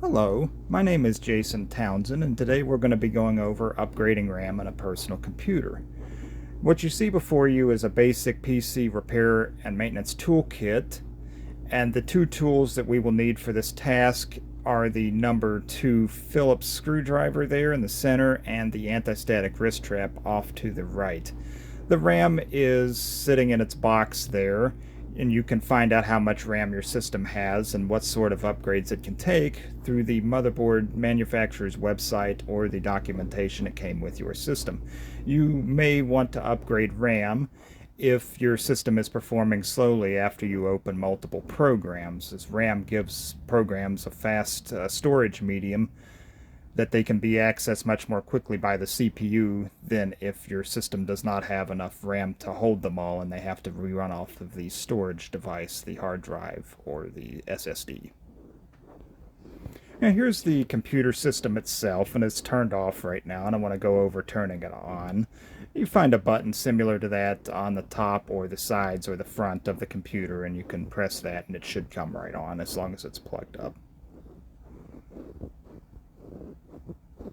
Hello, my name is Jason Townsend, and today we're going to be going over upgrading RAM on a personal computer. What you see before you is a basic PC repair and maintenance toolkit, and the two tools that we will need for this task are the number 2 Phillips screwdriver there in the center and the anti-static wrist trap off to the right. The RAM is sitting in its box there, and you can find out how much RAM your system has and what sort of upgrades it can take through the motherboard manufacturer's website or the documentation that came with your system. You may want to upgrade RAM if your system is performing slowly after you open multiple programs, as RAM gives programs a fast storage medium that they can be accessed much more quickly by the CPU than if your system does not have enough RAM to hold them all and they have to rerun off of the storage device, the hard drive or the SSD. Now here's the computer system itself, and it's turned off right now, and I want to go over turning it on. You find a button similar to that on the top or the sides or the front of the computer, and you can press that and it should come right on as long as it's plugged up.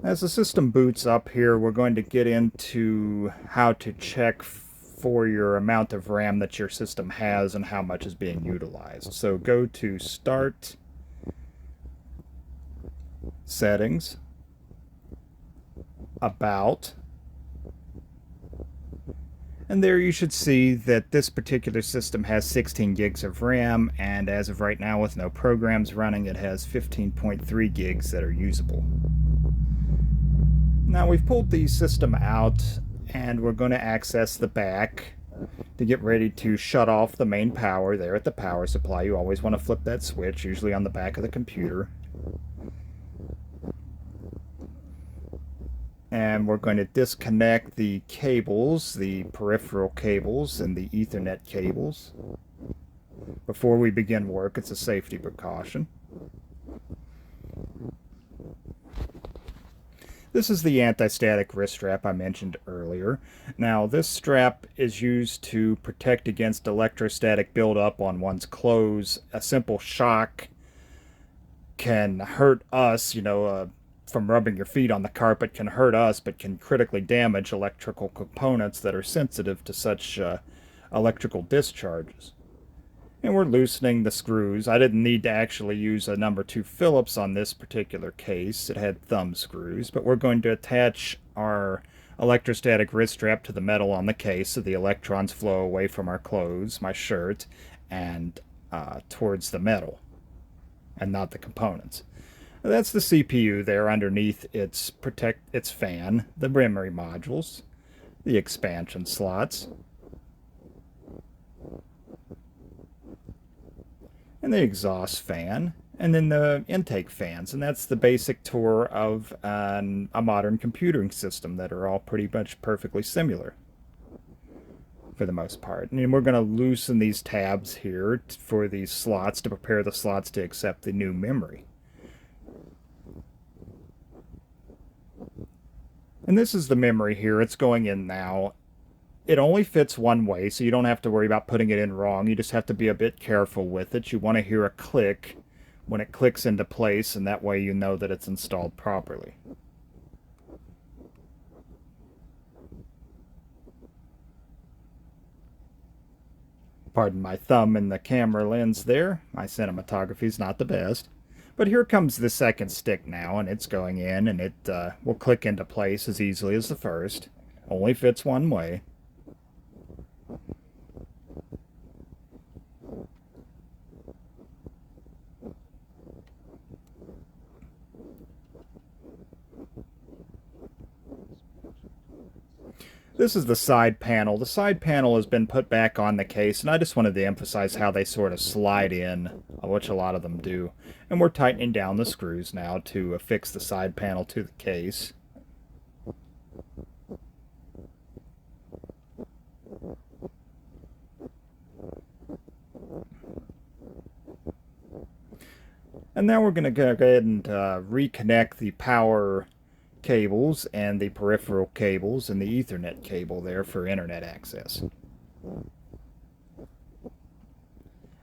As the system boots up here, we're going to get into how to check for your amount of RAM that your system has and how much is being utilized. So go to Start, Settings, About, and there you should see that this particular system has 16 gigs of RAM, and as of right now with no programs running, it has 15.3 gigs that are usable. Now we've pulled the system out and we're going to access the back to get ready to shut off the main power there at the power supply. You always want to flip that switch, usually on the back of the computer. And we're going to disconnect the cables, the peripheral cables and the Ethernet cables. Before we begin work, it's a safety precaution. This is the anti-static wrist strap I mentioned earlier. Now, this strap is used to protect against electrostatic buildup on one's clothes. A simple shock can hurt us, from rubbing your feet on the carpet can hurt us, but can critically damage electrical components that are sensitive to such electrical discharges. And we're loosening the screws. I didn't need to actually use a number 2 Phillips on this particular case. It had thumb screws, but we're going to attach our electrostatic wrist strap to the metal on the case so the electrons flow away from our clothes, my shirt, and towards the metal, and not the components. That's the CPU there underneath its fan, the memory modules, the expansion slots, and the exhaust fan, and then the intake fans. And that's the basic tour of a modern computing system that are all pretty much perfectly similar for the most part. And we're going to loosen these tabs here for these slots to prepare the slots to accept the new memory. And this is the memory here. It's going in now. It only fits one way, so you don't have to worry about putting it in wrong. You just have to be a bit careful with it. You want to hear a click when it clicks into place, and that way you know that it's installed properly. Pardon my thumb in the camera lens there. My cinematography is not the best. But here comes the second stick now, and it's going in, and it will click into place as easily as the first. Only fits one way. This is the side panel. The side panel has been put back on the case, and I just wanted to emphasize how they sort of slide in, which a lot of them do. And we're tightening down the screws now to affix the side panel to the case. And now we're going to go ahead and reconnect the power cables and the peripheral cables and the Ethernet cable there for internet access.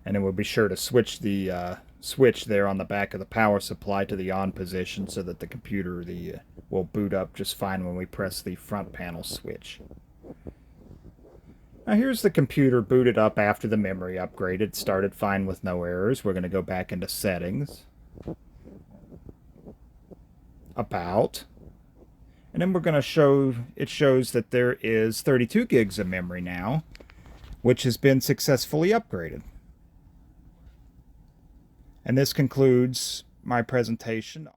And then we'll be sure to switch the switch there on the back of the power supply to the on position so that the computer will boot up just fine when we press the front panel switch. Now here's the computer booted up after the memory upgrade. It started fine with no errors. We're going to go back into settings, about, and then we're going to show, it shows that there is 32 gigs of memory now, which has been successfully upgraded. And this concludes my presentation.